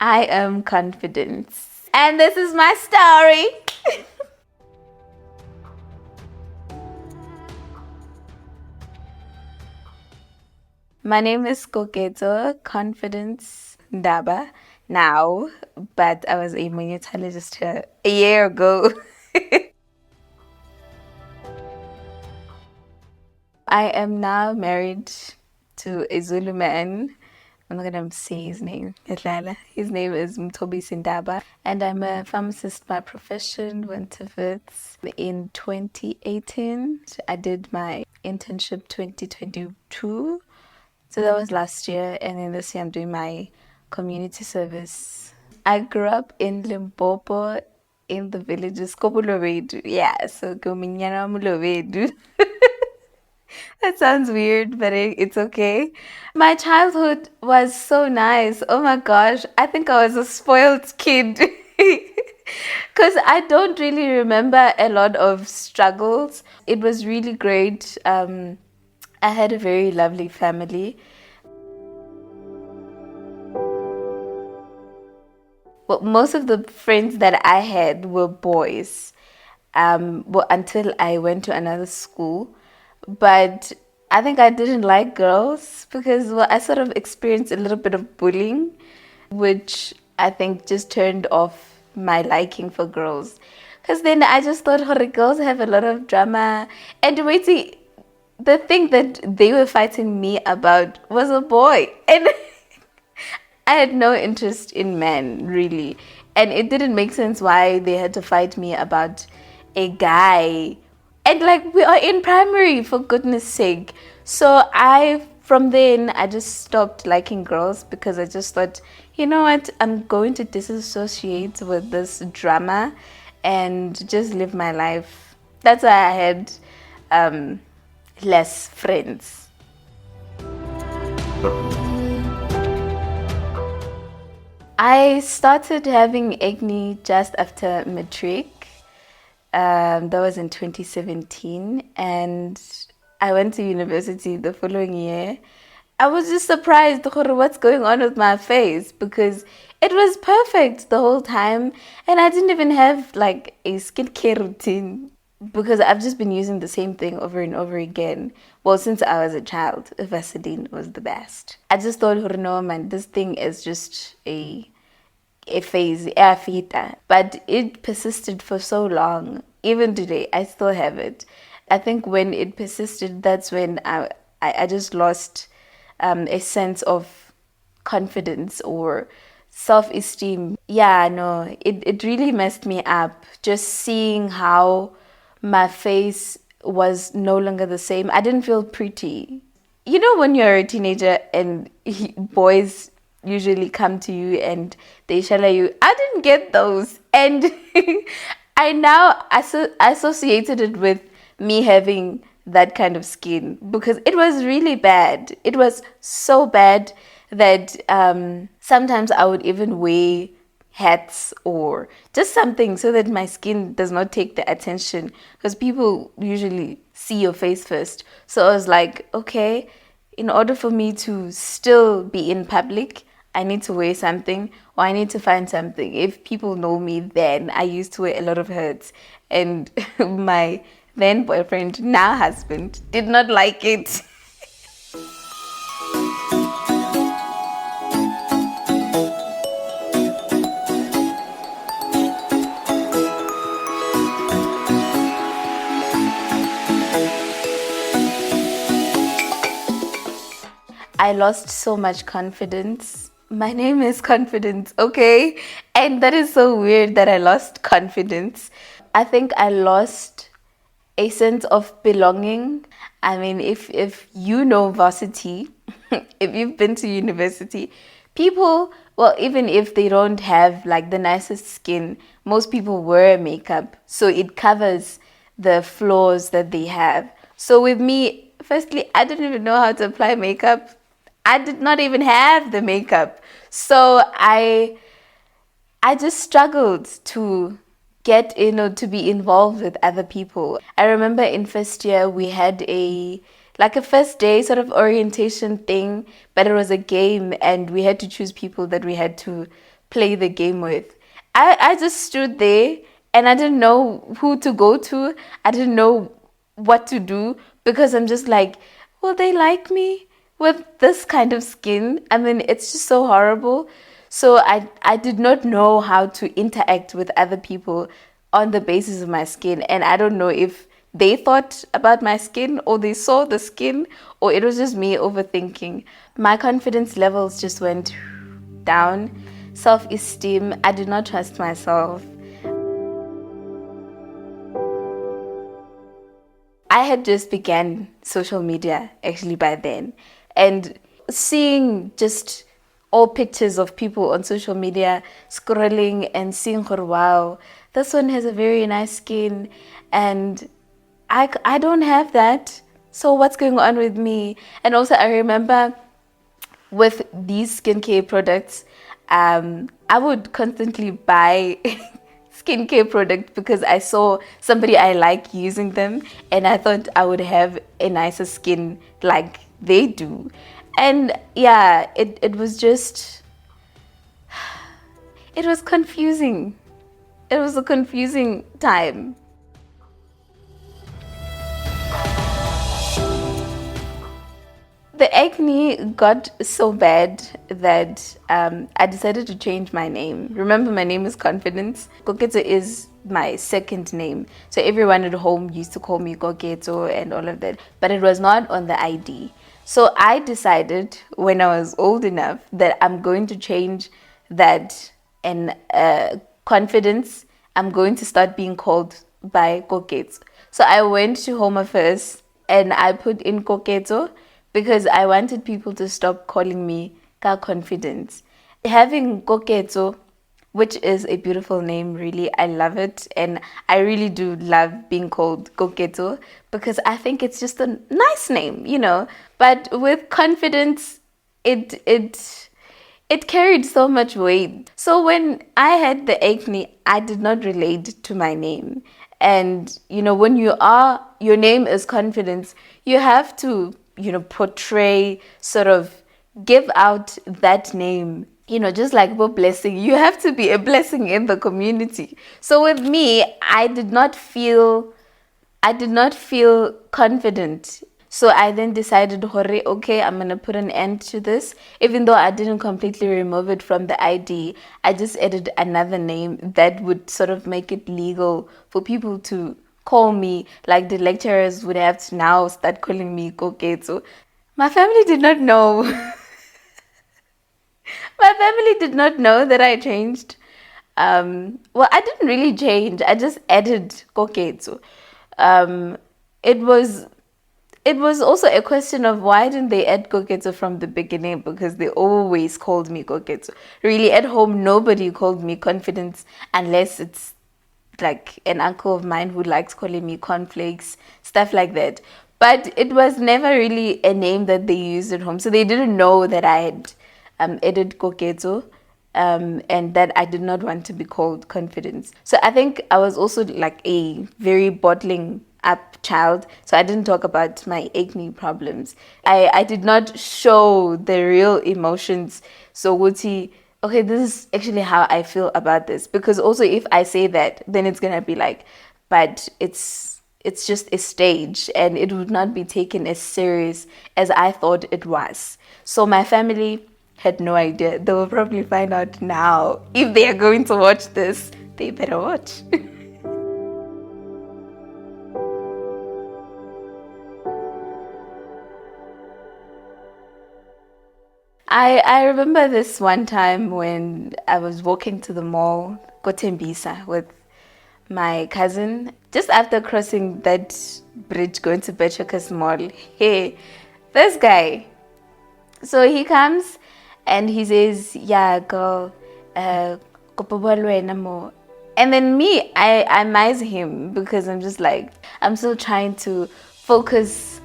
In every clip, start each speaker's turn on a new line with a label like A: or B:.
A: I am confidence. And this is my story. My name is Koketso, confidence Ndaba now, but I was a monetologist a year ago. I am now married to a Zulu man. I'm not gonna say his name. His name is Mtobi Sindaba, and I'm a pharmacist by profession. Went to Wits in 2018. I did my internship 2022, so that was last year, and then this year I'm doing my community service. I grew up in Limpopo, in the villages Kobulovedu. Yeah, so Gominyana Mulovedu. That sounds weird, but it's okay. My childhood was so nice. Oh my gosh, I think I was a spoiled kid. Because I don't really remember a lot of struggles. It was really great. I had a very lovely family. Well, most of the friends that I had were boys. Well, until I went to another school. But I think I didn't like girls because, well, I sort of experienced a little bit of bullying, which I think just turned off my liking for girls. Because then I just thought, oh, girls have a lot of drama. And wait, the thing that they were fighting me about was a boy. And I had no interest in men, really. And it didn't make sense why they had to fight me about a guy. And like, we are in primary, for goodness sake. So from then, I just stopped liking girls because I just thought, you know what, I'm going to disassociate with this drama and just live my life. That's why I had less friends. I started having acne just after matric. That was in 2017, and I went to university the following year. I was just surprised what's going on with my face because it was perfect the whole time, and I didn't even have like a skincare routine because I've just been using the same thing over and over again. Well, since I was a child, Vaseline was the best. I just thought, no man, this thing is just a phase, a fita. But it persisted for so long. Even today, I still have it. I think when it persisted, that's when I just lost a sense of confidence or self-esteem. Yeah, no, it really messed me up. Just seeing how my face was no longer the same. I didn't feel pretty. You know, when you're a teenager and boys usually come to you and they shall you, I didn't get those. And I now associated it with me having that kind of skin because it was really bad. It was so bad that sometimes I would even wear hats or just something so that my skin does not take the attention because people usually see your face first. So I was like, okay, in order for me to still be in public, I need to wear something or I need to find something. If people know me, then I used to wear a lot of hats, and my then boyfriend, now husband, did not like it. I lost so much confidence. My name is Confidence, okay? And that is so weird that I lost confidence. I think I lost a sense of belonging. I mean, if you know varsity, if you've been to university, people, well, even if they don't have like the nicest skin, most people wear makeup. So it covers the flaws that they have. So with me, firstly, I didn't even know how to apply makeup. I did not even have the makeup. So I just struggled to get in or to be involved with other people. I remember in first year we had a first day sort of orientation thing, but it was a game and we had to choose people that we had to play the game with. I just stood there and I didn't know who to go to. I didn't know what to do because I'm just like, will they like me with this kind of skin? I mean, it's just so horrible. So I did not know how to interact with other people on the basis of my skin. And I don't know if they thought about my skin or they saw the skin or it was just me overthinking. My confidence levels just went down. Self-esteem, I did not trust myself. I had just began social media actually by then, and seeing just all pictures of people on social media, scrolling and seeing, oh, wow, this one has a very nice skin and I don't have that. So what's going on with me? And also I remember with these skincare products, I would constantly buy skincare product because I saw somebody I like using them and I thought I would have a nicer skin like they do. And yeah, it was just, it was confusing. It was a confusing time. The acne got so bad that I decided to change my name. Remember, my name is Confidence. Koketso is my second name. So everyone at home used to call me Koketso and all of that. But it was not on the ID. So I decided when I was old enough that I'm going to change that, and Confidence, I'm going to start being called by Koketso. So I went to Home Affairs and I put in Koketso because I wanted people to stop calling me Ka Confidence. Having Koketso, which is a beautiful name, really, I love it. And I really do love being called Koketso because I think it's just a nice name, you know. But with Confidence, it carried so much weight. So when I had the acne, I did not relate to my name. And, you know, when your name is Confidence, you have to, you know, portray, sort of give out that name. You know, just like a blessing, you have to be a blessing in the community. So with me, I did not feel confident. So I then decided, Hore, okay, I'm going to put an end to this. Even though I didn't completely remove it from the ID, I just added another name that would sort of make it legal for people to call me. Like the lecturers would have to now start calling me Koketso. My family did not know. My family did not know that I changed. Well, I didn't really change. I just added Koketsu. Um, it was it was also a question of why didn't they add Koketsu from the beginning, because they always called me Koketsu. Really, at home, nobody called me Confidence unless it's like an uncle of mine who likes calling me cornflakes, stuff like that. But it was never really a name that they used at home. So they didn't know that I had added Koketsu, and that I did not want to be called Confidence. So I think I was also like a very bottling up child. So I didn't talk about my acne problems. I did not show the real emotions. So Wuti, okay, this is actually how I feel about this. Because also if I say that, then it's gonna be like, but it's just a stage and it would not be taken as serious as I thought it was. So my family had no idea. They will probably find out now. If they are going to watch this, they better watch. I remember this one time when I was walking to the mall, Kotembisa, with my cousin, just after crossing that bridge going to Betchakas Mall. Hey, this guy. So he comes and he says, yeah, girl, kopo wena mo. And then me, I mize him because I'm just like, I'm still trying to focus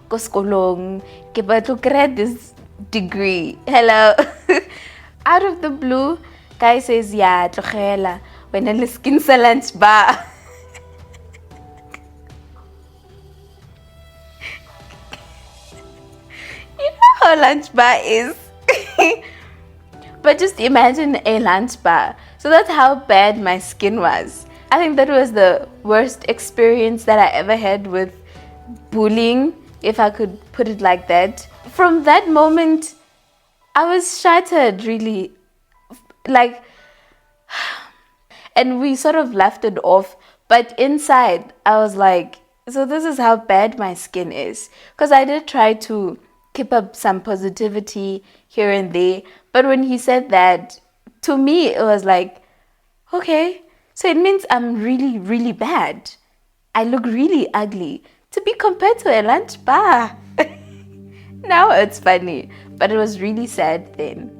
A: ko sekolong, ke batla to get this degree. Hello. Out of the blue, guy says, yeah, tlogela, wena le skin sa lunch bar. You know how lunch bar is. But just imagine a lunch bar. So that's how bad my skin was. I think that was the worst experience that I ever had with bullying, if I could put it like that. From that moment, I was shattered, really. Like, and we sort of laughed it off. But inside, I was like, so this is how bad my skin is. Because I did try to keep up some positivity here and there. But when he said that, to me, it was like, okay, so it means I'm really, really bad. I look really ugly to be compared to a lunch bar. Now it's funny, but it was really sad then.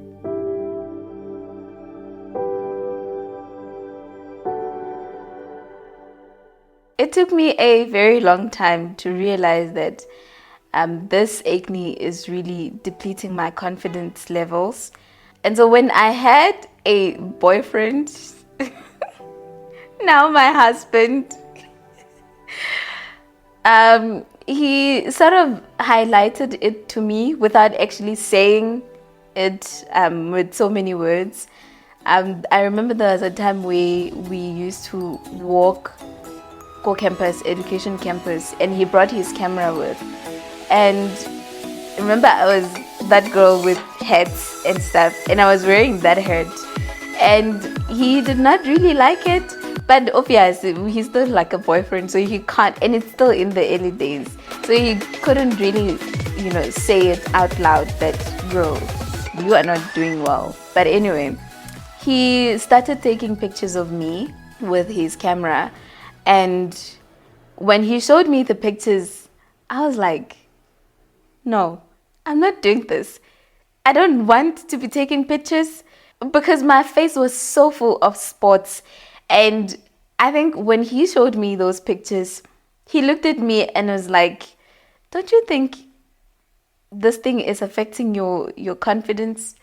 A: It took me a very long time to realize that this acne is really depleting my confidence levels. And so when I had a boyfriend, now my husband, he sort of highlighted it to me without actually saying it with so many words. I remember there was a time where we used to walk campus, education campus, and he brought his camera with. And remember, I was that girl with hats and stuff, and I was wearing that hat. And he did not really like it, but obviously he's still like a boyfriend, so he can't, and it's still in the early days, so he couldn't really, say it out loud that, girl, you are not doing well. But anyway, he started taking pictures of me with his camera. And when he showed me the pictures, I was like, no, I'm not doing this. I don't want to be taking pictures because my face was so full of spots. And I think when he showed me those pictures, he looked at me and was like, don't you think this thing is affecting your confidence?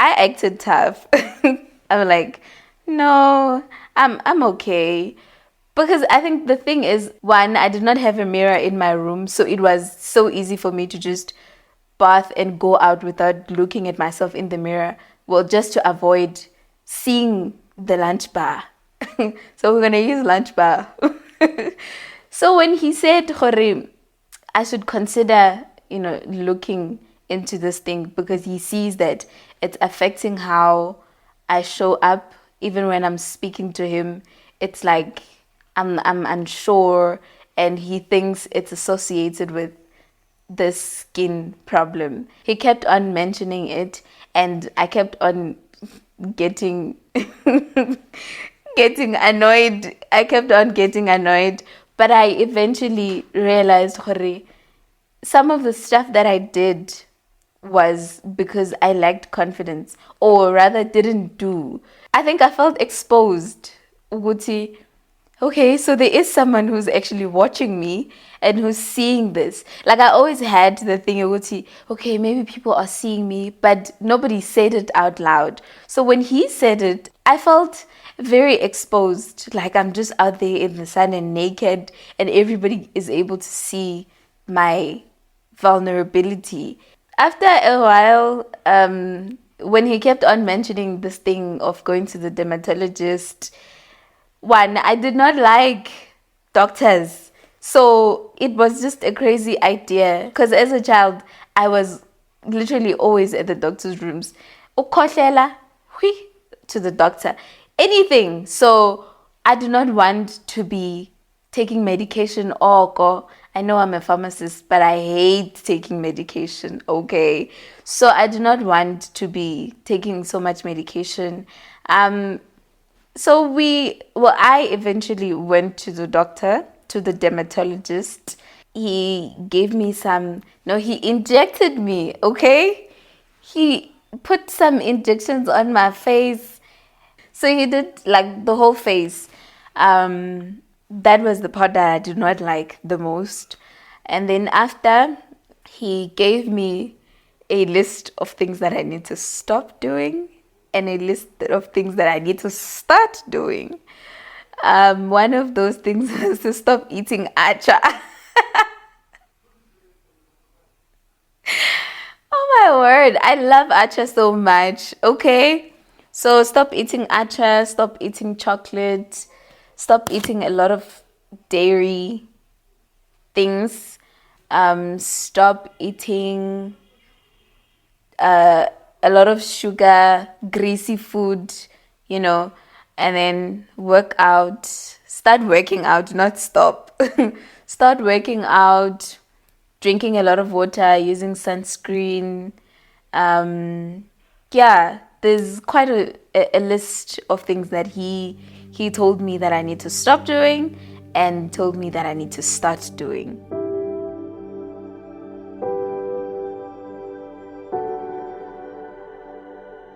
A: I acted tough. I'm like, no, I'm okay. Because I think the thing is, one, I did not have a mirror in my room, so it was so easy for me to just bath and go out without looking at myself in the mirror. Well, just to avoid seeing the lunch bar. So we're going to use lunch bar. So when he said, Hore, I should consider, looking into this thing because he sees that it's affecting how I show up even when I'm speaking to him. It's like I'm unsure, and he thinks it's associated with this skin problem. He kept on mentioning it, and I kept on getting getting annoyed. I kept on getting annoyed, but I eventually realized, Hore, some of the stuff that I did was because I lacked confidence, or rather didn't do. I think I felt exposed. Uguti, okay, so there is someone who's actually watching me and who's seeing this. Like I always had the thing, Uguti, okay, maybe people are seeing me, but nobody said it out loud. So when he said it, I felt very exposed. Like I'm just out there in the sun and naked, and everybody is able to see my vulnerability. After a while, when he kept on mentioning this thing of going to the dermatologist, one, I did not like doctors. So it was just a crazy idea. Because as a child, I was literally always at the doctor's rooms. Ukhohlela, hui, to the doctor. Anything. So I do not want to be taking medication. Oh, I know I'm a pharmacist, but I hate taking medication. Okay. So I do not want to be taking so much medication. So I eventually went to the doctor, to the dermatologist. He gave me he injected me, okay? He put some injections on my face. So he did like the whole face. That was the part that I did not like the most. And then after, he gave me a list of things that I need to stop doing and a list of things that I need to start doing. One of those things is to stop eating acha. Oh my God, I love acha so much. Okay, so stop eating acha, stop eating chocolate, stop eating a lot of dairy things. Stop eating a lot of sugar, greasy food, you know, and then work out. Start working out, not stop. Start working out, drinking a lot of water, using sunscreen. Um, yeah, there's quite a list of things that he told me that I need to stop doing and told me that I need to start doing.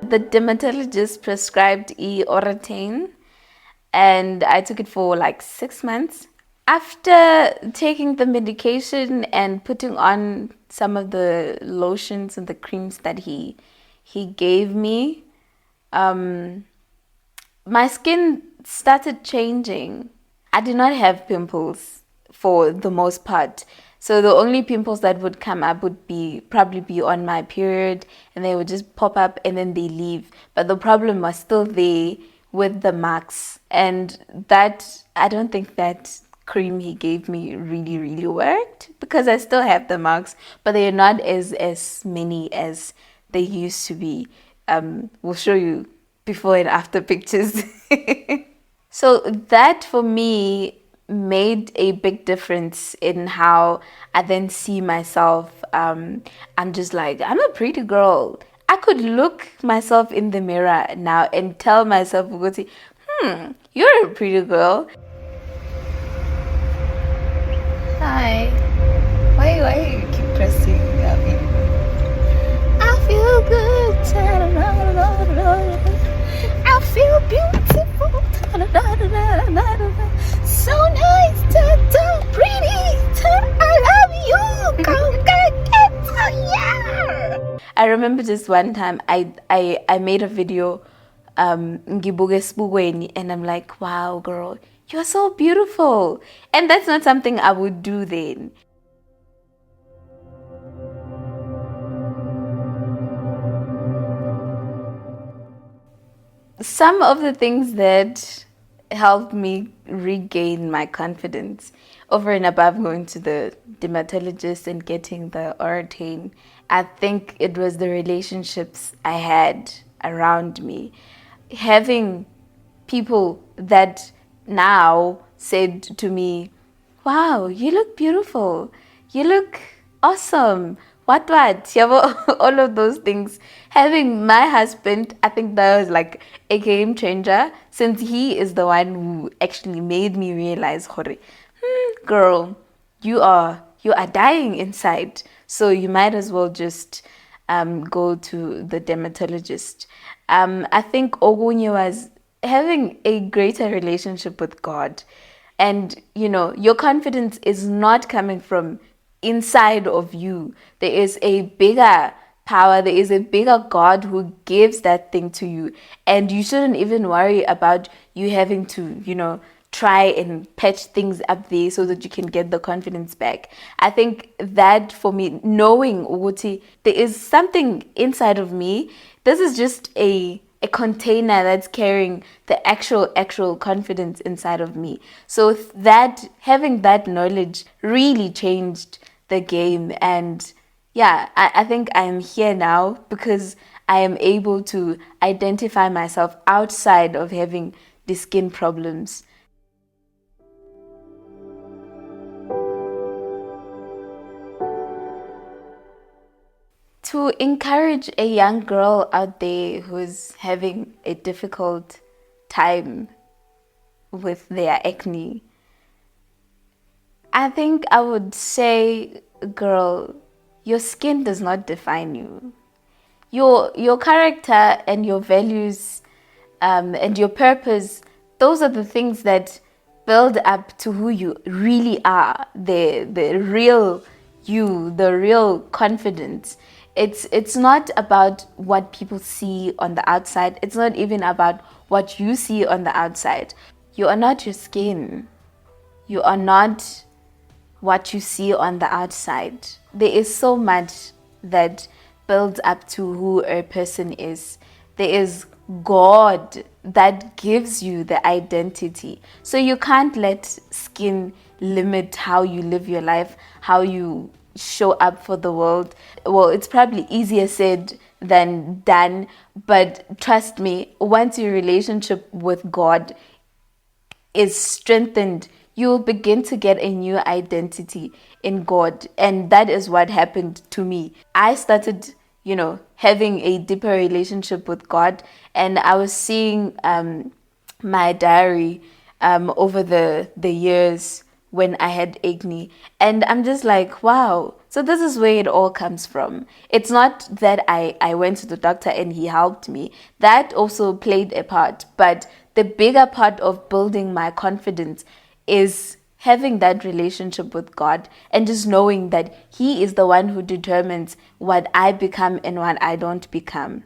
A: The dermatologist prescribed e-orotane and I took it for like 6 months. After taking the medication and putting on some of the lotions and the creams that he gave me, my skin started changing. I did not have pimples for the most part. So the only pimples that would come up would probably be on my period, and they would just pop up and then they leave. But the problem was still there with the marks. And that, I don't think that cream he gave me really worked because I still have the marks, but they're not as many as they used to be. We'll show you before and after pictures. So that for me made a big difference in how I then see myself. I'm just like, I'm a pretty girl. I could look myself in the mirror now and tell myself, you're a pretty girl. Hi. Why you keep pressing me? I feel good. I feel beautiful. So nice. Pretty. I love you. Koketso. Yeah. I remember just one time I made a video ngibuke esibukweni and I'm like, wow, girl, you're so beautiful. And that's not something I would do then. Some of the things that helped me regain my confidence over and above going to the dermatologist and getting the orotane, I think it was the relationships I had around me. Having people that now said to me, wow, you look beautiful. You look awesome. What? Yabo, all of those things. Having my husband, I think that was like a game changer since he is the one who actually made me realize, girl, you are dying inside. So you might as well just go to the dermatologist. I think Ogunye was having a greater relationship with God. And, your confidence is not coming from inside of you. There is a bigger power, there is a bigger God who gives that thing to you. And you shouldn't even worry about you having to, try and patch things up there so that you can get the confidence back. I think that for me, knowing Uguti, there is something inside of me. This is just a container that's carrying the actual confidence inside of me. So that having that knowledge really changed the game. And yeah, I think I'm here now because I am able to identify myself outside of having the skin problems. To encourage a young girl out there who's having a difficult time with their acne, I think I would say, girl, your skin does not define you. Your character and your values and your purpose, those are the things that build up to who you really are, the real you, the real confidence. It's not about what people see on the outside. It's not even about what you see on the outside. You are not your skin. You are not what you see on the outside. There is so much that builds up to who a person is. There is God that gives you the identity. So you can't let skin limit how you live your life, how you show up for the world. Well, it's probably easier said than done, but trust me, once your relationship with God is strengthened, you will begin to get a new identity in God. And that is what happened to me. I started, having a deeper relationship with God, and I was seeing my diary over the years when I had acne. And I'm just like, wow. So this is where it all comes from. It's not that I went to the doctor and he helped me. That also played a part. But the bigger part of building my confidence is having that relationship with God and just knowing that He is the one who determines what I become and what I don't become.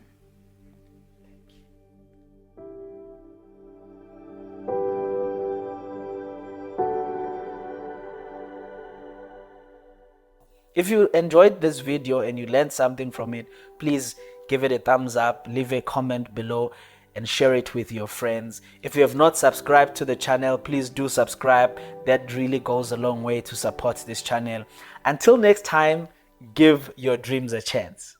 B: If you enjoyed this video and you learned something from it, please give it a thumbs up, leave a comment below, and share it with your friends. If you have not subscribed to the channel, please do subscribe. That really goes a long way to support this channel. Until next time, give your dreams a chance.